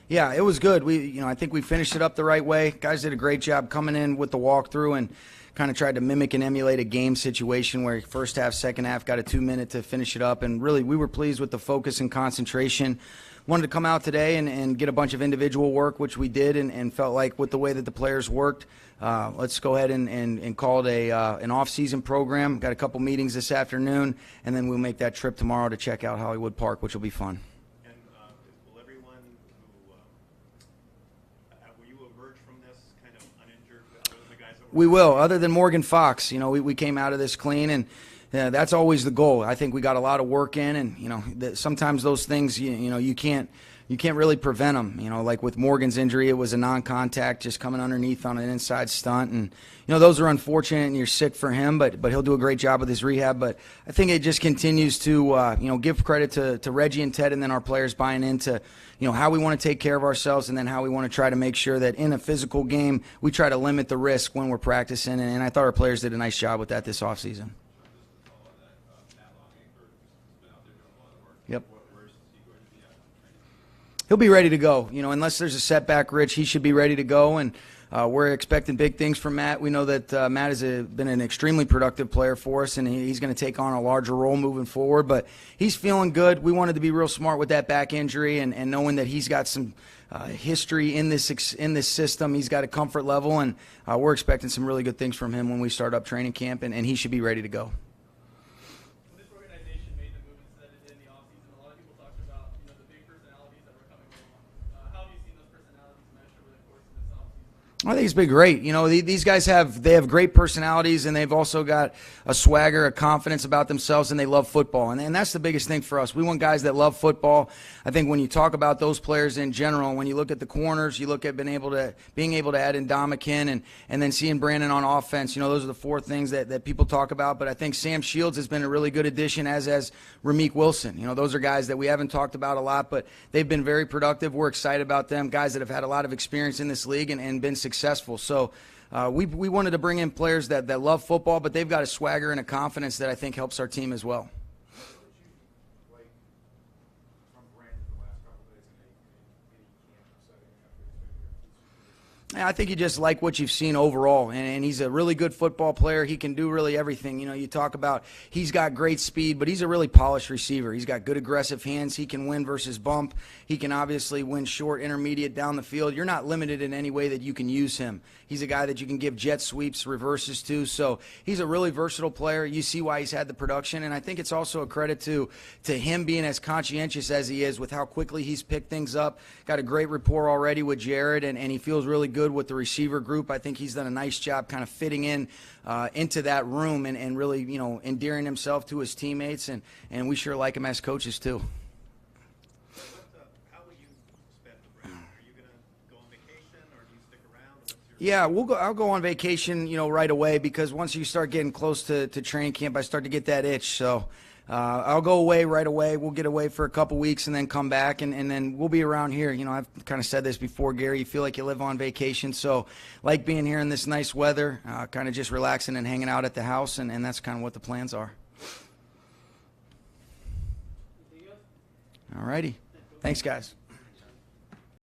Yeah, it was good. I think we finished it up the right way. Guys did a great job coming in with the walkthrough and kind of tried to mimic and emulate a game situation where first half, second half, got a 2-minute to finish it up. And really, we were pleased with the focus and concentration. Wanted to come out today and get a bunch of individual work, which we did, and felt like with the way that the players worked, let's go ahead and call it an off-season program. Got a couple meetings this afternoon, and then we'll make that trip tomorrow to check out Hollywood Park, which will be fun. Will everyone will you emerge from this kind of uninjured, other than the guys that were... We will, other than Morgan Fox. We came out of this clean, and that's always the goal. I think we got a lot of work in, and sometimes those things you can't really prevent them. Like with Morgan's injury, it was a non-contact, just coming underneath on an inside stunt, and those are unfortunate, and you're sick for him. But he'll do a great job with his rehab. But I think it just continues to give credit to Reggie and Ted, and then our players buying into how we want to take care of ourselves, and then how we want to try to make sure that in a physical game we try to limit the risk when we're practicing. And I thought our players did a nice job with that this offseason. Yep. He'll be ready to go. Unless there's a setback, Rich, he should be ready to go. And we're expecting big things from Matt. We know that Matt has been an extremely productive player for us, and he's going to take on a larger role moving forward. But he's feeling good. We wanted to be real smart with that back injury, and knowing that he's got some history in this system. He's got a comfort level, and we're expecting some really good things from him when we start up training camp, and he should be ready to go. I think it's been great. These guys have great personalities, and they've also got a swagger, a confidence about themselves, and they love football. And that's the biggest thing for us. We want guys that love football. I think when you talk about those players in general, when you look at the corners, you look at being able to add in Dominican and then seeing Brandon on offense. Those are the four things that people talk about. But I think Sam Shields has been a really good addition, as has Ramik Wilson. Those are guys that we haven't talked about a lot, but they've been very productive. We're excited about them, guys that have had a lot of experience in this league and been successful. So we wanted to bring in players that love football, but they've got a swagger and a confidence that I think helps our team as well. I think you just like what you've seen overall, and he's a really good football player. He can do really everything. You talk about he's got great speed, but he's a really polished receiver. He's got good aggressive hands. He can win versus bump. He can obviously win short, intermediate, down the field. You're not limited in any way that you can use him. He's a guy that you can give jet sweeps, reverses to. So he's a really versatile player. You see why he's had the production, and I think it's also a credit to him being as conscientious as he is with how quickly he's picked things up. Got a great rapport already with Jared, and he feels really good with the receiver group. I think he's done a nice job kind of fitting in into that room and really endearing himself to his teammates, and we sure like him as coaches too. How will you spend the break? Are you going to go on vacation, or do you stick around? Yeah, I'll go on vacation right away, because once you start getting close to training camp, I start to get that itch. So I'll go away right away. We'll get away for a couple weeks and then come back, and then we'll be around here. I've kind of said this before, Gary. You feel like you live on vacation. So like being here in this nice weather, kind of just relaxing and hanging out at the house, and that's kind of what the plans are. All righty. Thanks, guys.